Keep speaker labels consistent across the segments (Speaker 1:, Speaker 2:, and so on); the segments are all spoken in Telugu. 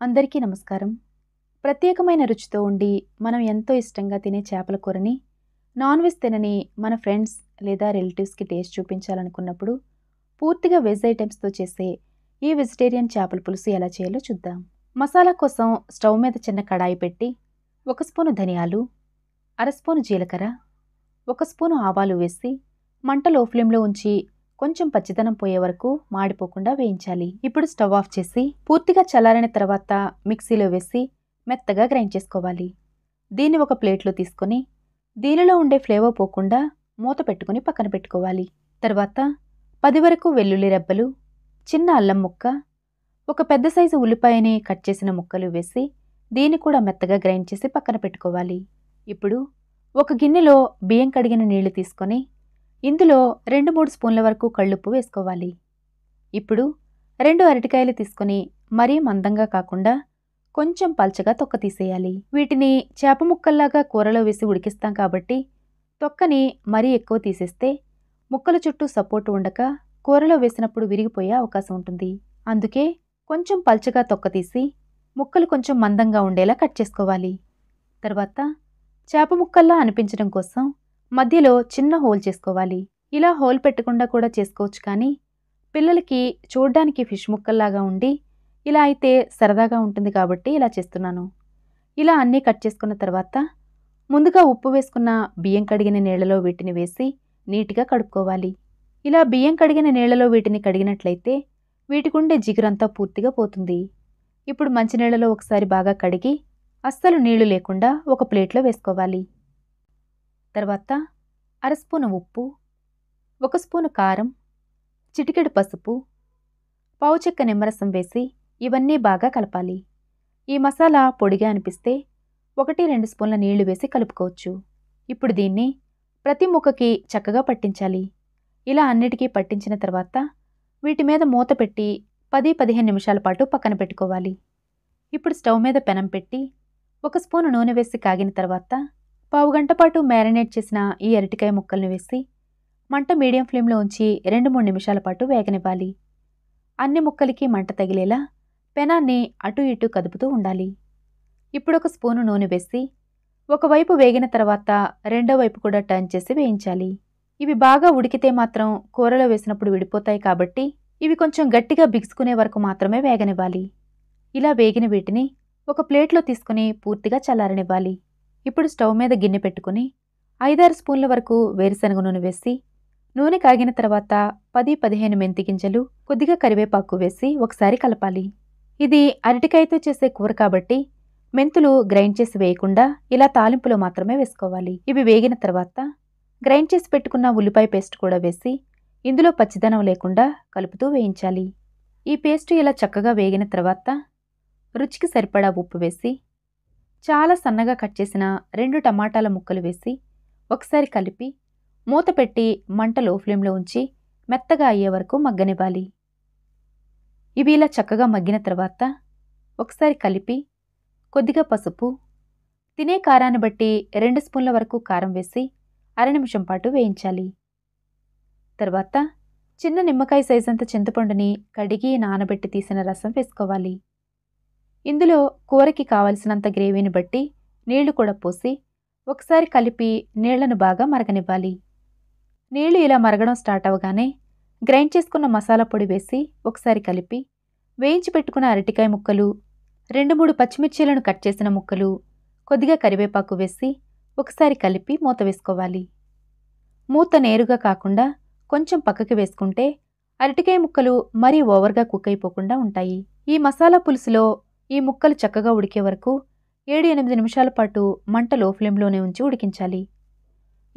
Speaker 1: అందరికీ నమస్కారం. ప్రత్యేకమైన రుచితో ఉండి మనం ఎంతో ఇష్టంగా తినే చేపల కూరని నాన్ వెజ్ తినని మన ఫ్రెండ్స్ లేదా రిలేటివ్స్‌కి టేస్ట్ చూపించాలనుకున్నప్పుడు పూర్తిగా వెజ్ ఐటెమ్స్‌తో చేసే ఈ వెజిటేరియన్ చేపల పులుసు ఎలా చేయాలో చూద్దాం. మసాలా కోసం స్టవ్ మీద చిన్న కడాయి పెట్టి 1 స్పూను ధనియాలు, అర స్పూను జీలకర్ర, 1 స్పూను ఆవాలు వేసి మంట లో ఫ్లేమ్‌లో ఉంచి కొంచెం పచ్చిదనం పోయే వరకు మాడిపోకుండా వేయించాలి. ఇప్పుడు స్టవ్ ఆఫ్ చేసి పూర్తిగా చల్లారిన తర్వాత మిక్సీలో వేసి మెత్తగా గ్రైండ్ చేసుకోవాలి. దీన్ని ఒక ప్లేట్లో తీసుకొని దీనిలో ఉండే ఫ్లేవర్ పోకుండా మూత పెట్టుకుని పక్కన పెట్టుకోవాలి. తర్వాత 10 వరకు వెల్లుల్లి రెబ్బలు, చిన్న అల్లం ముక్క, ఒక పెద్ద సైజు ఉల్లిపాయని కట్ చేసిన ముక్కలు వేసి దీన్ని కూడా మెత్తగా గ్రైండ్ చేసి పక్కన పెట్టుకోవాలి. ఇప్పుడు ఒక గిన్నెలో బియ్యం కడిగిన నీళ్లు తీసుకొని ఇందులో 2-3 స్పూన్ల వరకు కళ్ళుప్పు వేసుకోవాలి. ఇప్పుడు 2 అరటికాయలు తీసుకొని మరీ మందంగా కాకుండా కొంచెం పల్చగా తొక్క తీసేయాలి. వీటిని చేప ముక్కల్లాగా కూరలో వేసి ఉడికిస్తాం కాబట్టి తొక్కని మరీ ఎక్కువ తీసేస్తే ముక్కల చుట్టూ సపోర్ట్ ఉండక కూరలో వేసినప్పుడు విరిగిపోయే అవకాశం ఉంటుంది. అందుకే కొంచెం పల్చగా తొక్క తీసి ముక్కలు కొంచెం మందంగా ఉండేలా కట్ చేసుకోవాలి. తర్వాత చేప ముక్కల్లా అనిపించడం కోసం మధ్యలో చిన్న హోల్ చేసుకోవాలి. ఇలా హోల్ పెట్టకుండా కూడా చేసుకోవచ్చు, కానీ పిల్లలకి చూడ్డానికి ఫిష్ ముక్కల్లాగా ఉండి ఇలా అయితే సరదాగా ఉంటుంది కాబట్టి ఇలా చేస్తున్నాను. ఇలా అన్నీ కట్ చేసుకున్న తర్వాత ముందుగా ఉప్పు వేసుకున్న బియ్యం కడిగిన నీళ్లలో వీటిని వేసి నీట్గా కడుక్కోవాలి. ఇలా బియ్యం కడిగిన నీళ్లలో వీటిని కడిగినట్లయితే వీటికుండే జిగురంతా పూర్తిగా పోతుంది. ఇప్పుడు మంచినీళ్లలో ఒకసారి బాగా కడిగి అస్సలు నీళ్లు లేకుండా ఒక ప్లేట్లో వేసుకోవాలి. తర్వాత అర స్పూను ఉప్పు, 1 స్పూను కారం, చిటికెడు పసుపు, పావు చెక్క నిమ్మరసం వేసి ఇవన్నీ బాగా కలపాలి. ఈ మసాలా పొడిగా అనిపిస్తే 1-2 స్పూన్ల నీళ్లు వేసి కలుపుకోవచ్చు. ఇప్పుడు దీన్ని ప్రతి ముక్కకి చక్కగా పట్టించాలి. ఇలా అన్నిటికీ పట్టించిన తర్వాత వీటి మీద మూత పెట్టి 10-15 నిమిషాల పాటు పక్కన పెట్టుకోవాలి. ఇప్పుడు స్టవ్ మీద పెనం పెట్టి 1 స్పూను నూనె వేసి కాగిన తర్వాత పావుగంట పాటు మ్యారినేట్ చేసిన ఈ అరటికాయ ముక్కల్ని వేసి మంట మీడియం ఫ్లేమ్లో ఉంచి 2-3 నిమిషాల పాటు వేగనివ్వాలి. అన్ని ముక్కలకి మంట తగిలేలా పెనాన్ని అటు ఇటు కదుపుతూ ఉండాలి. ఇప్పుడు 1 స్పూను నూనె వేసి ఒకవైపు వేగిన తర్వాత రెండో వైపు కూడా టర్న్ చేసి వేయించాలి. ఇవి బాగా ఉడికితే మాత్రం కూరలో వేసినప్పుడు విడిపోతాయి కాబట్టి ఇవి కొంచెం గట్టిగా బిగుసుకునే వరకు మాత్రమే వేగనివ్వాలి. ఇలా వేగిన వీటిని ఒక ప్లేట్లో తీసుకుని పూర్తిగా చల్లారనివ్వాలి. ఇప్పుడు స్టవ్ మీద గిన్నె పెట్టుకుని 5-6 స్పూన్ల వరకు వేరుశనగ నూనె వేసి నూనె కాగిన తర్వాత 10-15 మెంతి గింజలు, కొద్దిగా కరివేపాకు వేసి ఒకసారి కలపాలి. ఇది అరటికాయతో చేసే కూర కాబట్టి మెంతులు గ్రైండ్ చేసి వేయకుండా ఇలా తాలింపులో మాత్రమే వేసుకోవాలి. ఇవి వేగిన తర్వాత గ్రైండ్ చేసి పెట్టుకున్న ఉల్లిపాయ పేస్ట్ కూడా వేసి ఇందులో పచ్చిదనం లేకుండా కలుపుతూ వేయించాలి. ఈ పేస్ట్ ఇలా చక్కగా వేగిన తర్వాత రుచికి సరిపడా ఉప్పు వేసి చాలా సన్నగా కట్ చేసిన 2 టమాటాల ముక్కలు వేసి ఒకసారి కలిపి మూత పెట్టి మంట లో ఫ్లేమ్లో ఉంచి మెత్తగా అయ్యే వరకు మగ్గనివ్వాలి. ఇవి ఇలా చక్కగా మగ్గిన తర్వాత ఒకసారి కలిపి కొద్దిగా పసుపు, తినే కారాన్ని బట్టి 2 స్పూన్ల వరకు కారం వేసి అర నిమిషం పాటు వేయించాలి. తర్వాత చిన్న నిమ్మకాయ సైజంత చింతపండుని కడిగి నానబెట్టి తీసిన రసం వేసుకోవాలి. ఇందులో కూరకి కావలసినంత గ్రేవీని బట్టి నీళ్లు కూడా పోసి ఒకసారి కలిపి నీళ్లను బాగా మరగనివ్వాలి. నీళ్లు ఇలా మరగడం స్టార్ట్ అవగానే గ్రైండ్ చేసుకున్న మసాలా పొడి వేసి ఒకసారి కలిపి వేయించి పెట్టుకున్న అరటికాయ ముక్కలు, 2-3 పచ్చిమిర్చీలను కట్ చేసిన ముక్కలు, కొద్దిగా కరివేపాకు వేసి ఒకసారి కలిపి మూత వేసుకోవాలి. మూత నేరుగా కాకుండా కొంచెం పక్కకి వేసుకుంటే అరటికాయ ముక్కలు మరీ ఓవర్గా కుక్ అయిపోకుండా ఉంటాయి. ఈ మసాలా పులుసులో ఈ ముక్కలు చక్కగా ఉడికే వరకు 7-8 నిమిషాల పాటు మంట లో ఫ్లేమ్లోనే ఉంచి ఉడికించాలి.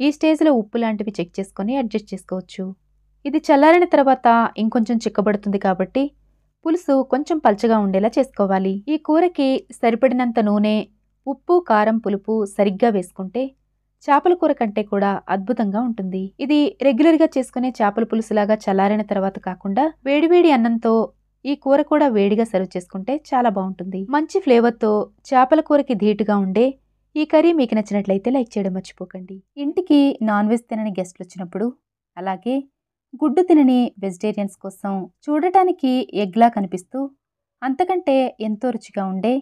Speaker 1: ఈ స్టేజ్లో ఉప్పు లాంటివి చెక్ చేసుకొని అడ్జస్ట్ చేసుకోవచ్చు. ఇది చల్లారిన తర్వాత ఇంకొంచెం చిక్కబడుతుంది కాబట్టి పులుసు కొంచెం పల్చగా ఉండేలా చేసుకోవాలి. ఈ కూరకి సరిపడినంత నూనె, ఉప్పు, కారం, పులుపు సరిగ్గా వేసుకుంటే చేపల కూర కంటే కూడా అద్భుతంగా ఉంటుంది. ఇది రెగ్యులర్గా చేసుకునే చేపల పులుసులాగా చల్లారిన తర్వాత కాకుండా వేడివేడి అన్నంతో ఈ కూర కూడా వేడిగా సర్వ్ చేసుకుంటే చాలా బాగుంటుంది. మంచి ఫ్లేవర్తో చేపల కూరకి ధీటుగా ఉండే ఈ కర్రీ మీకు నచ్చినట్లయితే లైక్ చేయడం మర్చిపోకండి. ఇంటికి నాన్ వెజ్ తినని గెస్ట్లు వచ్చినప్పుడు, అలాగే గుడ్డు తినని వెజిటేరియన్స్ కోసం చూడటానికి ఎగ్లా కనిపిస్తూ అంతకంటే ఎంతో రుచిగా ఉండే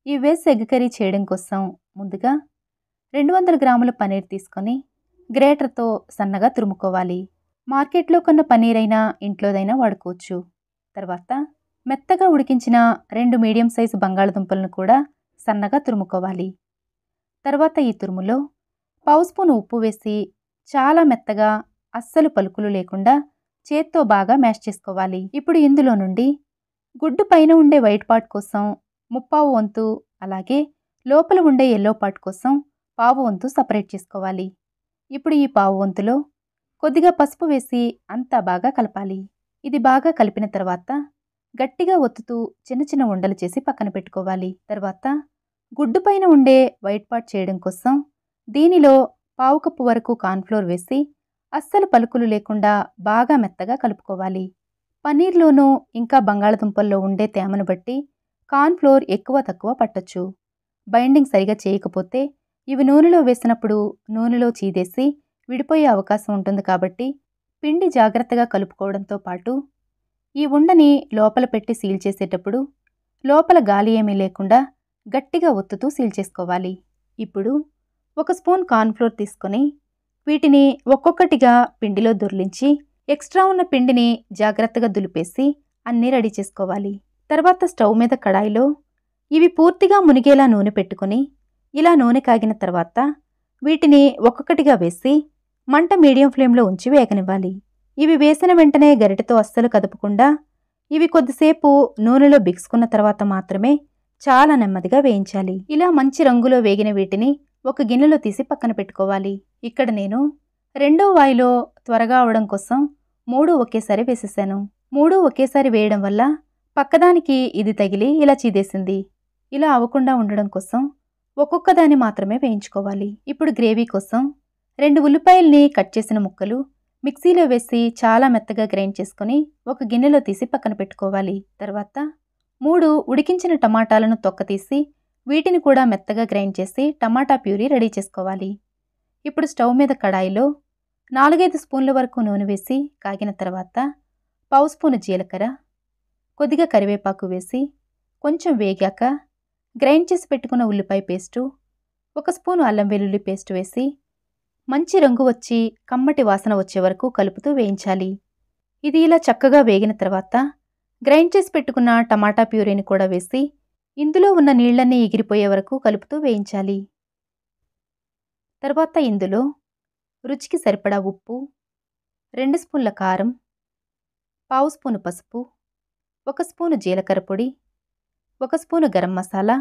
Speaker 1: ఈ వెజ్ ఎగ్ కర్రీ చేయడం కోసం ముందుగా 200 గ్రాముల పనీర్ తీసుకొని గ్రేటర్తో సన్నగా తురుముకోవాలి. మార్కెట్లో కొన్న పనీర్ అయినా ఇంట్లోదైనా వాడుకోవచ్చు. తర్వాత మెత్తగా ఉడికించిన 2 మీడియం సైజు బంగాళదుంపలను కూడా సన్నగా తురుముకోవాలి. తర్వాత ఈ తురుములో పావు స్పూను ఉప్పు వేసి చాలా మెత్తగా అస్సలు పలుకులు లేకుండా చేత్తో బాగా మ్యాష్ చేసుకోవాలి. ఇప్పుడు ఇందులో నుండి గుడ్డు పైన ఉండే వైట్ పార్ట్ కోసం ముప్పావు వంతు, అలాగే లోపల ఉండే ఎల్లో పార్ట్ కోసం పావు వంతు సపరేట్ చేసుకోవాలి. ఇప్పుడు ఈ పావు వంతులో కొద్దిగా పసుపు వేసి అంతా బాగా కలపాలి. ఇది బాగా కలిపిన తర్వాత గట్టిగా ఒత్తుతూ చిన్న చిన్న ఉండలు చేసి పక్కన పెట్టుకోవాలి. తర్వాత గుడ్డు పైన ఉండే వైట్ పార్ట్ చేయడం కోసం దీనిలో పావు కప్పు వరకు కార్న్ఫ్లోర్ వేసి అస్సలు పలుకులు లేకుండా బాగా మెత్తగా కలుపుకోవాలి. పన్నీర్లోనూ ఇంకా బంగాళదుంపల్లో ఉండే తేమను బట్టి కార్న్ఫ్లోర్ ఎక్కువ తక్కువ పట్టొచ్చు. బైండింగ్ సరిగా చేయకపోతే ఇవి నూనెలో వేసినప్పుడు నూనెలో చీదేసి విడిపోయే అవకాశం ఉంటుంది కాబట్టి పిండి జాగ్రత్తగా కలుపుకోవడంతో పాటు ఈ ఉండని లోపల పెట్టి సీల్ చేసేటప్పుడు లోపల గాలి ఏమీ లేకుండా గట్టిగా ఒత్తుతూ సీల్ చేసుకోవాలి. ఇప్పుడు 1 స్పూన్ కార్న్ఫ్లోర్ తీసుకొని వీటిని ఒక్కొక్కటిగా పిండిలో దొర్లించి ఎక్స్ట్రా ఉన్న పిండిని జాగ్రత్తగా దులిపేసి అన్నీ రెడీ చేసుకోవాలి. తర్వాత స్టవ్ మీద కడాయిలో ఇవి పూర్తిగా మునిగేలా నూనె పెట్టుకొని ఇలా నూనె కాగిన తర్వాత వీటిని ఒక్కొక్కటిగా వేసి మంట మీడియం ఫ్లేమ్లో ఉంచి వేగనివ్వాలి. ఇవి వేసిన వెంటనే గరిటెతో అస్సలు కదపకుండా ఇవి కొద్దిసేపు నూనెలో బిగుసుకున్న తర్వాత మాత్రమే చాలా నెమ్మదిగా వేయించాలి. ఇలా మంచి రంగులో వేగిన వీటిని ఒక గిన్నెలో తీసి పక్కన పెట్టుకోవాలి. ఇక్కడ నేను రెండో వాయిలో త్వరగా అవడం కోసం 3 ఒకేసారి వేసేసాను. 3 ఒకేసారి వేయడం వల్ల పక్కదానికి ఇది తగిలి ఇలా చీదేసింది. ఇలా అవ్వకుండా ఉండడం కోసం ఒక్కొక్క దాన్ని మాత్రమే వేయించుకోవాలి. ఇప్పుడు గ్రేవీ కోసం 2 ఉల్లిపాయల్ని కట్ చేసిన ముక్కలు మిక్సీలో వేసి చాలా మెత్తగా గ్రైండ్ చేసుకుని ఒక గిన్నెలో తీసి పక్కన పెట్టుకోవాలి. తర్వాత 3 ఉడికించిన టమాటాలను తొక్కతీసి వీటిని కూడా మెత్తగా గ్రైండ్ చేసి టమాటా ప్యూరీ రెడీ చేసుకోవాలి. ఇప్పుడు స్టవ్ మీద కడాయిలో 4-5 స్పూన్ల వరకు నూనె వేసి కాగిన తర్వాత పావు స్పూను జీలకర్ర, కొద్దిగా కరివేపాకు వేసి కొంచెం వేగాక గ్రైండ్ చేసి పెట్టుకున్న ఉల్లిపాయ పేస్టు, 1 స్పూను అల్లం వెల్లుల్లి పేస్ట్ వేసి మంచి రంగు వచ్చి కమ్మటి వాసన వచ్చే వరకు కలుపుతూ వేయించాలి. ఇది ఇలా చక్కగా వేగిన తర్వాత గ్రైండ్ చేసి పెట్టుకున్న టమాటా ప్యూరీని కూడా వేసి ఇందులో ఉన్న నీళ్లన్నీ ఎగిరిపోయే వరకు కలుపుతూ వేయించాలి. తర్వాత ఇందులో రుచికి సరిపడా ఉప్పు, 2 స్పూన్ల కారం, పావు స్పూను పసుపు, 1 స్పూను జీలకర్ర పొడి, 1 స్పూను గరం మసాలా,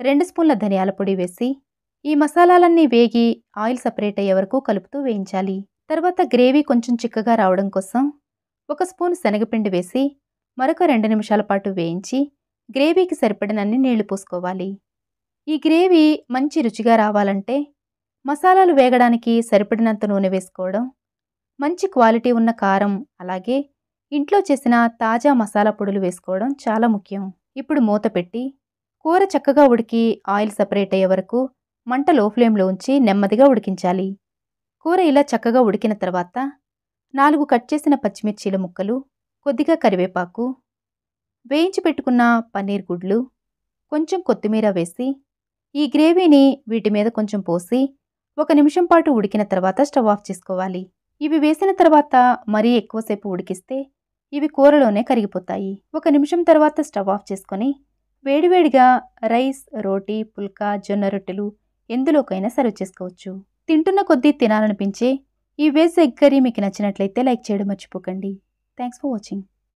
Speaker 1: 2 స్పూన్ల ధనియాల పొడి వేసి ఈ మసాలాలన్నీ వేగి ఆయిల్ సపరేట్ అయ్యే వరకు కలుపుతూ వేయించాలి. తర్వాత గ్రేవీ కొంచెం చిక్కగా రావడం కోసం 1 స్పూను శనగపిండి వేసి మరొక 2 నిమిషాల పాటు వేయించి గ్రేవీకి సరిపడినన్ని నీళ్లు పోసుకోవాలి. ఈ గ్రేవీ మంచి రుచిగా రావాలంటే మసాలాలు వేగడానికి సరిపడినంత నూనె వేసుకోవడం, మంచి క్వాలిటీ ఉన్న కారం, అలాగే ఇంట్లో చేసిన తాజా మసాలా పొడులు వేసుకోవడం చాలా ముఖ్యం. ఇప్పుడు మూత పెట్టి కూర చక్కగా ఉడికి ఆయిల్ సపరేట్ అయ్యే వరకు మంట లో ఫ్లేమ్లో ఉంచి నెమ్మదిగా ఉడికించాలి. కూర ఇలా చక్కగా ఉడికిన తర్వాత 4 కట్ చేసిన పచ్చిమిర్చీల ముక్కలు, కొద్దిగా కరివేపాకు, వేయించి పెట్టుకున్న పన్నీర్ గుడ్లు, కొంచెం కొత్తిమీర వేసి ఈ గ్రేవీని వీటి మీద కొంచెం పోసి 1 నిమిషం పాటు ఉడికిన తర్వాత స్టవ్ ఆఫ్ చేసుకోవాలి. ఇవి వేసిన తర్వాత మరీ ఎక్కువసేపు ఉడికిస్తే ఇవి కూరలోనే కరిగిపోతాయి. 1 నిమిషం తర్వాత స్టవ్ ఆఫ్ చేసుకొని వేడివేడిగా రైస్, రోటీ, పుల్కా, జొన్న రొట్టెలు ఎందులోకైనా సర్వ్ చేసుకోవచ్చు. తింటున్న కొద్దీ తినాలనిపించే ఈ వెజ్ ఎగ్ కర్రీ మీకు నచ్చినట్లయితే లైక్ చేయడం మర్చిపోకండి. Thanks for watching.